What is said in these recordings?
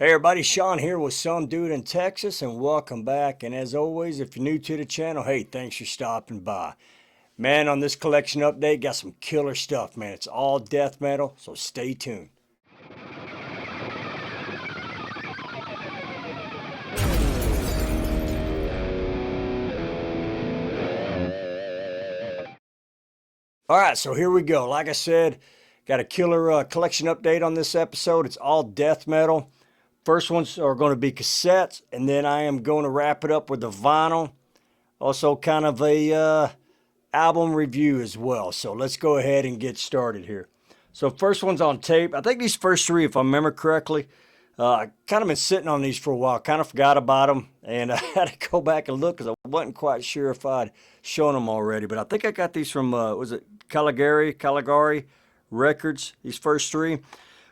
Hey everybody, Sean here with Some Dude in Texas, and welcome back. And as always, if you're new to the channel, hey, thanks for stopping by. Man, on this collection update, got some killer stuff, man. It's all death metal, so stay tuned. All right, so here we go. Like I said, got a killer collection update on this episode. It's all death metal. First ones are going to be cassettes, and then I am going to wrap it up with the vinyl. Also kind of a album review as well. So let's go ahead and get started here. So first one's on tape. I think these first three, if I remember correctly, I kind of been sitting on these for a while. Kind of forgot about them, and I had to go back and look because I wasn't quite sure if I'd shown them already. But I think I got these from, was it Caligari Records, these first three.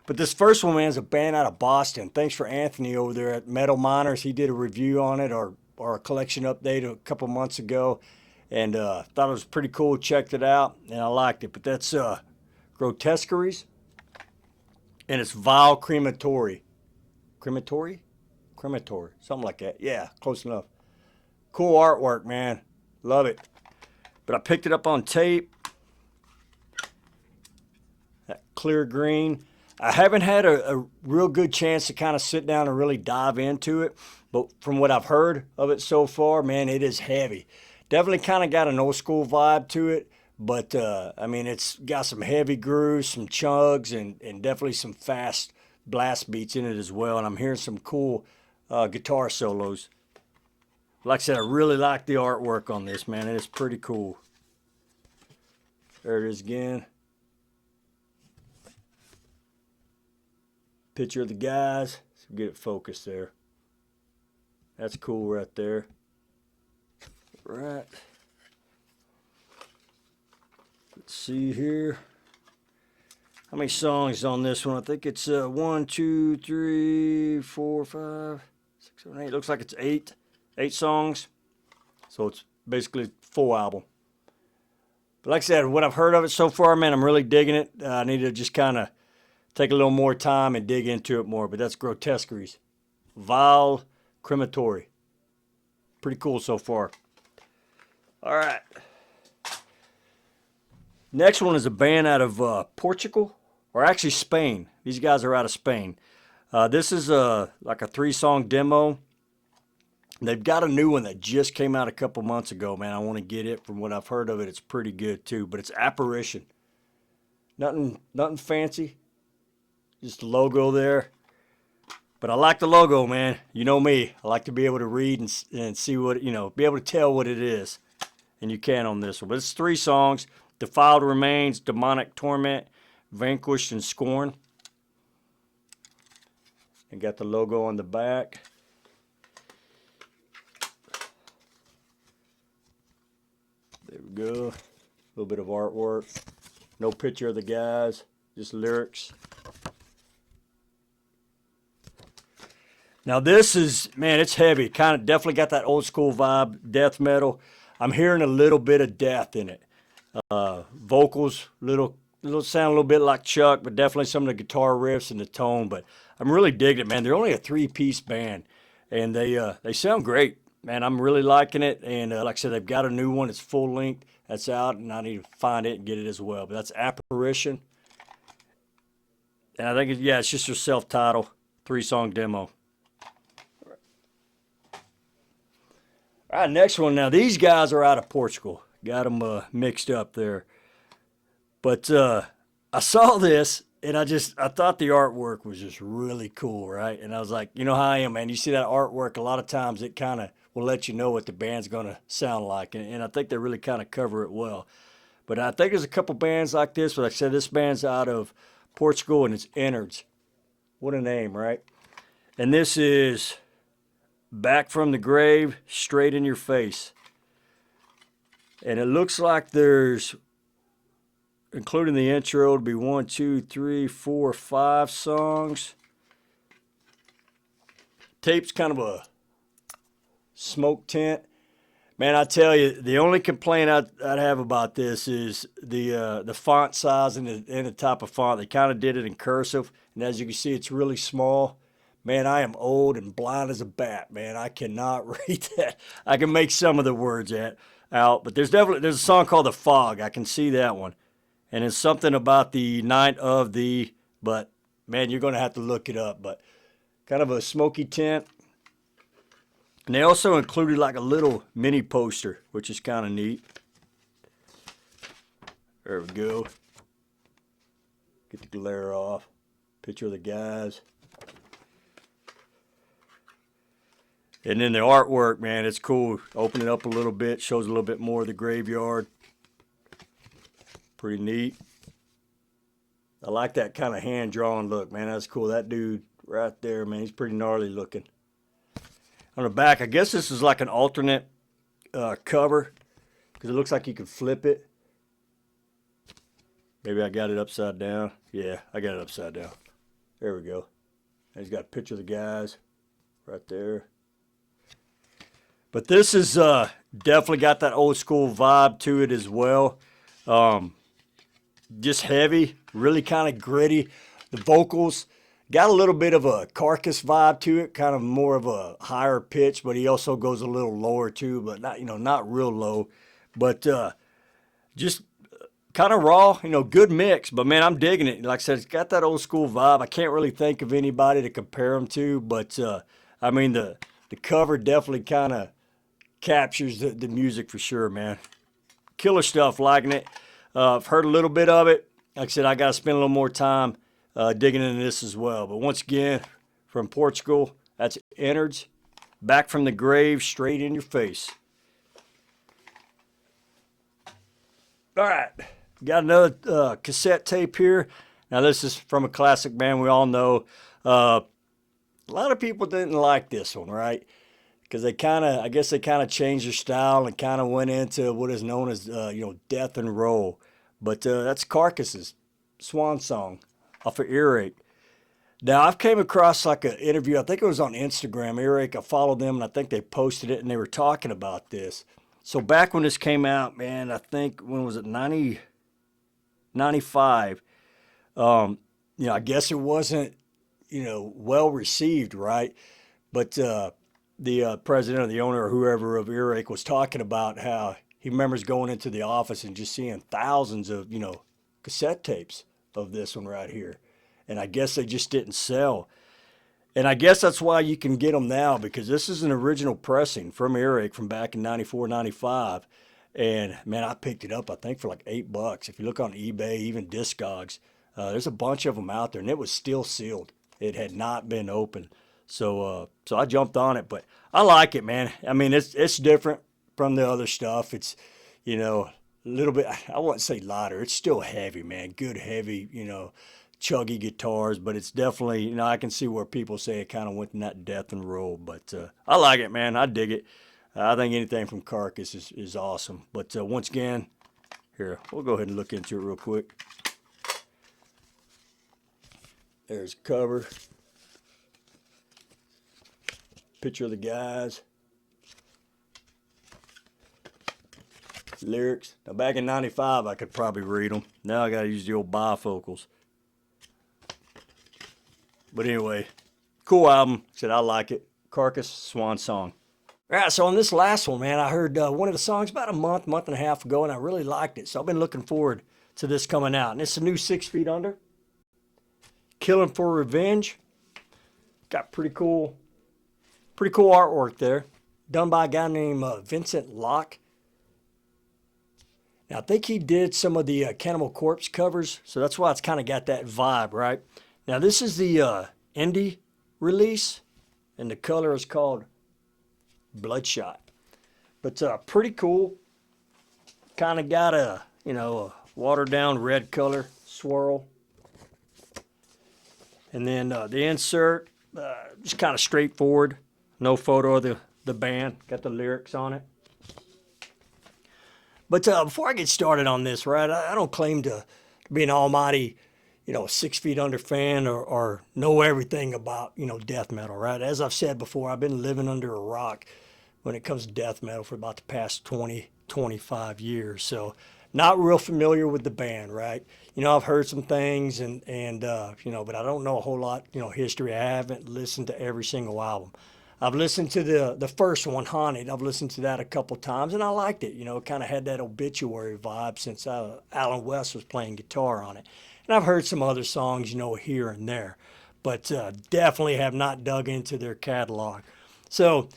But this first one, man, is a band out of Boston. Thanks for Anthony over there at Metal Miners. He did a review on it or a collection update a couple months ago. And thought it was pretty cool. Checked it out, and I liked it. But that's Grotesqueries, and it's Vile Crematory. Crematory? Crematory. Something like that. Yeah, close enough. Cool artwork, man. Love it. But I picked it up on tape. That clear green. I haven't had a real good chance to kind of sit down and really dive into it. But from what I've heard of it so far, man, it is heavy. Definitely kind of got an old school vibe to it. But, I mean, it's got some heavy grooves, some chugs, and definitely some fast blast beats in it as well. And I'm hearing some cool guitar solos. Like I said, I really like the artwork on this, man. It is pretty cool. There it is again. Picture of the guys. So get it focused there. That's cool right there. Right. Let's see here. How many songs on this one? I think it's 1, 2, 3, 4, 5, 6, 7, 8. Looks like it's 8. 8 songs. So it's basically a full album. But like I said, what I've heard of it so far, man, I'm really digging it. I need to just kind of take a little more time and dig into it more. But that's Grotesqueries. Vile Crematory. Pretty cool so far. All right. Next one is a band out of Portugal, or actually Spain. These guys are out of Spain. This is like a 3-song demo. They've got a new one that just came out a couple months ago, man. I want to get it. From what I've heard of it, it's pretty good too. But it's Apparition. Nothing fancy. Just the logo there. But I like the logo, man. You know me. I like to be able to read and see what, be able to tell what it is. And you can on this one. But it's 3 songs. Defiled Remains, Demonic Torment, Vanquished, and Scorn. And got the logo on the back. There we go. A little bit of artwork. No picture of the guys. Just lyrics. Now this is, man, it's heavy. Kind of definitely got that old school vibe, death metal. I'm hearing a little bit of death in it. Vocals, little sound a little bit like Chuck, but definitely some of the guitar riffs and the tone. But I'm really digging it, man. They're only a 3-piece band, and they sound great, man. I'm really liking it. And like I said, they've got a new one. It's full length. That's out, and I need to find it and get it as well. But that's Apparition, and I think it's just their self-titled 3-song demo. All right, next one. Now these guys are out of Portugal. Got them mixed up there. But I saw this, and I thought the artwork was just really cool, right? And I was like, you know how I am, man. You see that artwork, a lot of times it kind of will let you know what the band's going to sound like. And I think they really kind of cover it well. But I think there's a couple bands like this. But like I said, this band's out of Portugal, and it's Innards. What a name, right? And this is Back from the Grave, Straight in Your Face. And it looks like there's, including the intro, it'll be 1, 2, 3, 4, 5 songs. Tape's kind of a smoke tint. Man, I tell you, the only complaint I'd have about this is the font size and the type of font. They kind of did it in cursive, and as you can see, it's really small. Man, I am old and blind as a bat, man. I cannot read that. I can make some of the words out, but there's a song called The Fog. I can see that one. And it's something about the night of the, but man, you're going to have to look it up. But kind of a smoky tint. And they also included like a little mini poster, which is kind of neat. There we go. Get the glare off. Picture of the guys. And then the artwork, man, it's cool. Open it up a little bit, shows a little bit more of the graveyard. Pretty neat. I like that kind of hand-drawn look, man. That's cool. That dude right there, man, he's pretty gnarly looking. On the back, I guess this is like an alternate cover because it looks like you can flip it. Maybe I got it upside down. Yeah, I got it upside down. There we go. And he's got a picture of the guys right there. But this is definitely got that old school vibe to it as well. Just heavy, really kind of gritty. The vocals got a little bit of a Carcass vibe to it, kind of more of a higher pitch, but he also goes a little lower too, but not, not real low. But just kind of raw, good mix. But man, I'm digging it. Like I said, it's got that old school vibe. I can't really think of anybody to compare them to, but I mean the cover definitely kind of captures the music for sure, man. Killer stuff, liking it. I've heard a little bit of it. Like I said, I got to spend a little more time digging into this as well. But once again, from Portugal, that's Innards. Back from the grave, straight in your face. All right, got another cassette tape here. Now this is from a classic band we all know. A lot of people didn't like this one, right? Because I guess they kind of changed their style and kind of went into what is known as, death and roll. But that's Carcass's Swan Song off of Earache. Now, I've came across like an interview, I think it was on Instagram, Earache. I followed them, and I think they posted it, and they were talking about this. So back when this came out, man, I think, when was it, 95, I guess it wasn't, well received, right? But the president or the owner or whoever of Earache was talking about how he remembers going into the office and just seeing thousands of, cassette tapes of this one right here. And I guess they just didn't sell. And I guess that's why you can get them now, because this is an original pressing from Earache from back in 94, 95. And man, I picked it up, I think, for like $8. If you look on eBay, even Discogs, there's a bunch of them out there, and it was still sealed. It had not been opened. So I jumped on it, but I like it, man. I mean, it's different from the other stuff. It's, a little bit, I wouldn't say lighter. It's still heavy, man. Good heavy, chuggy guitars, but it's definitely, I can see where people say it kind of went in that death and roll, but I like it, man. I dig it. I think anything from Carcass is awesome. But once again, here, we'll go ahead and look into it real quick. There's a cover. Picture of the guys. Lyrics. Now back in 95 I could probably read them. Now I gotta use the old bifocals. But anyway, cool album. Said I like it. Carcass, Swan Song. Alright, so on this last one, man, I heard one of the songs about a month and a half ago, and I really liked it. So I've been looking forward to this coming out. And it's a new 6 Feet Under. Killing for Revenge. Got pretty cool artwork there, done by a guy named Vincent Locke. Now, I think he did some of the Cannibal Corpse covers, so that's why it's kind of got that vibe, right? Now, this is the indie release, and the color is called Bloodshot. But pretty cool. Kind of got a watered-down red color swirl. And then the insert, just kind of straightforward. No photo of the band. Got the lyrics on it. But before I get started on this, right, I don't claim to be an almighty, 6 Feet Under fan or know everything about, death metal, right? As I've said before, I've been living under a rock when it comes to death metal for about the past 20, 25 years. So Not real familiar with the band, right? I've heard some things and but I don't know a whole lot, history. I haven't listened to every single album. I've listened to the first one, Haunted. I've listened to that a couple times and I liked it. It kind of had that obituary vibe since Alan West was playing guitar on it. And I've heard some other songs, here and there, but definitely have not dug into their catalog. So,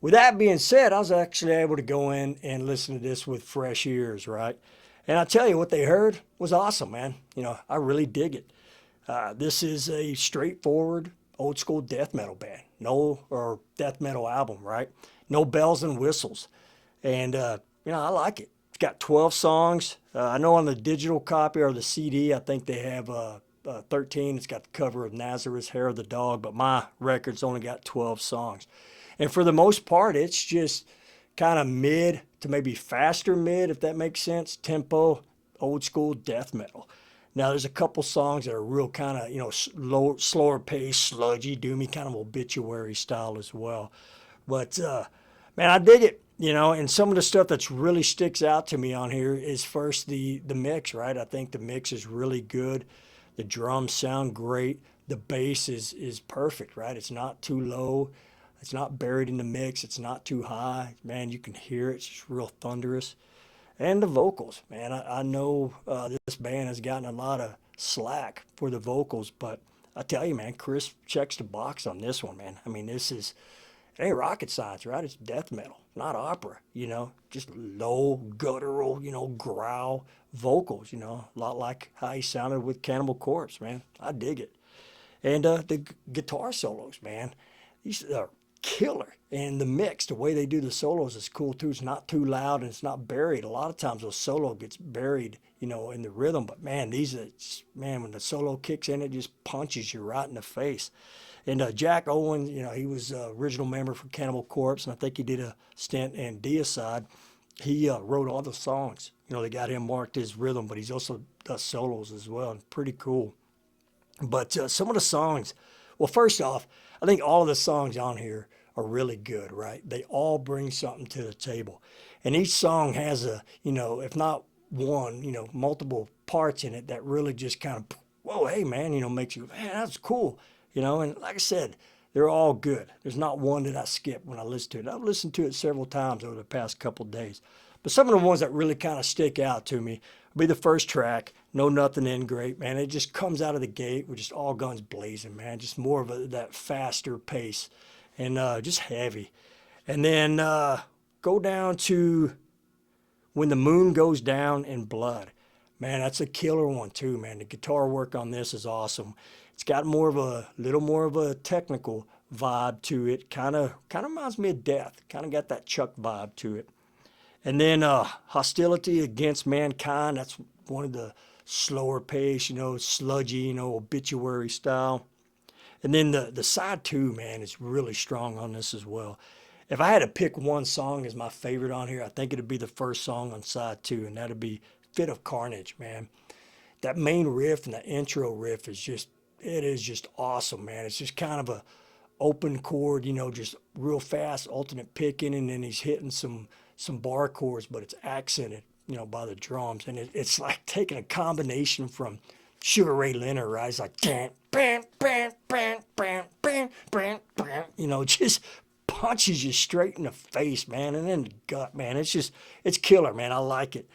with that being said, I was actually able to go in and listen to this with fresh ears, right? And I tell you, what they heard was awesome, man. I really dig it. This is a straightforward, old school death metal band. No, or death metal album, right? No bells and whistles. And, I like it. It's got 12 songs. I know on the digital copy or the CD, I think they have 13. It's got the cover of Nazareth's Hair of the Dog, but my record's only got 12 songs. And for the most part, it's just kind of mid to maybe faster mid, if that makes sense, tempo, old school death metal. Now, there's a couple songs that are real kind of, slower pace, sludgy, doomy, kind of obituary style as well. But, man, I dig it, and some of the stuff that's really sticks out to me on here is first the mix, right? I think the mix is really good. The drums sound great. The bass is perfect, right? It's not too low. It's not buried in the mix. It's not too high. Man, you can hear it. It's just real thunderous. And the vocals, man. I know this band has gotten a lot of slack for the vocals, but I tell you, man, Chris checks the box on this one, man. I mean, it ain't rocket science, right? It's death metal, not opera, just low, guttural, growl vocals, a lot like how he sounded with Cannibal Corpse, man. I dig it. And the guitar solos, man. These are killer. And the mix, the way they do the solos is cool too. It's not too loud and it's not buried. A lot of times those solo gets buried, in the rhythm. But man, man, when the solo kicks in, it just punches you right in the face. And Jack Owen, he was original member for Cannibal Corpse, and I think he did a stint in Deicide. He wrote all the songs. They got him marked his rhythm, but he's also does solos as well, and pretty cool. But some of the songs, well, first off, I think all of the songs on here are really good, right? They all bring something to the table. And each song has if not one, multiple parts in it that really just kind of, whoa, hey, man, makes you, man, that's cool. And like I said, they're all good. There's not one that I skip when I listen to it. I've listened to it several times over the past couple of days. But some of the ones that really kind of stick out to me will be the first track, No Nothing In Great, man. It just comes out of the gate with just all guns blazing, man. Just more of that faster pace and just heavy. And then go down to When the Moon Goes Down in Blood. Man, that's a killer one too, man. The guitar work on this is awesome. It's got little more of a technical vibe to it. Kind of reminds me of Death. Kind of got that Chuck vibe to it. And then Hostility Against Mankind. That's one of the slower pace, sludgy, obituary style. And then the side two, man, is really strong on this as well. If I had to pick one song as my favorite on here, I think it'd be the first song on side two, and that'd be Fit of Carnage, man. That main riff and the intro riff is just awesome, man. It's just kind of a open chord, just real fast alternate picking, and then he's hitting some bar chords, but it's accented, by the drums, and it's like taking a combination from Sugar Ray Leonard, right? It's like bam, bam, bam, bam, bam, bam, bam, bam, just punches you straight in the face, man, and in the gut, man. It's killer, man. I like it.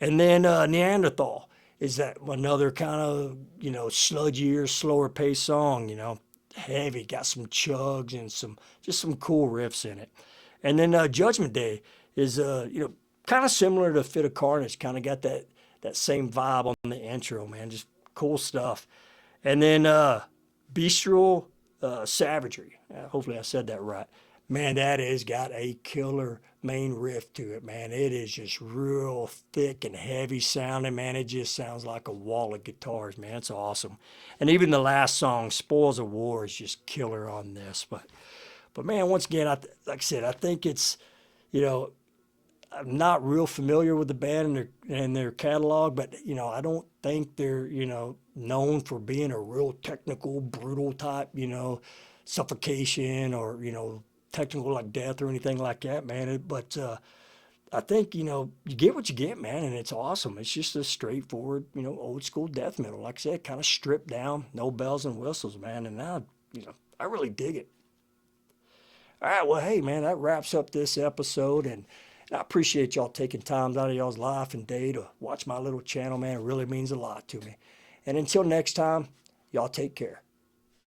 And then Neanderthal is that another kind of, sludgier, slower paced song, heavy, got some chugs and some cool riffs in it. And then Judgment Day is, kind of similar to Fit of Carnage, kind of got that same vibe on the intro, man, just cool stuff. And then Bestial Savagery, hopefully I said that right. Man, that has got a killer main riff to it, man. It is just real thick and heavy sounding, man. It just sounds like a wall of guitars, man. It's awesome. And even the last song, Spoils of War, is just killer on this. But man, once again, like I said, I think it's, I'm not real familiar with the band and their catalog, but I don't think they're known for being a real technical, brutal type, Suffocation or technical like Death or anything like that, man. But I think, you get what you get, man, and it's awesome. It's just a straightforward, old school death metal. Like I said, kind of stripped down, no bells and whistles, man. And now, I really dig it. All right, well, hey, man, that wraps up this episode. And I appreciate y'all taking time out of y'all's life and day to watch my little channel, man. It really means a lot to me. And until next time, y'all take care.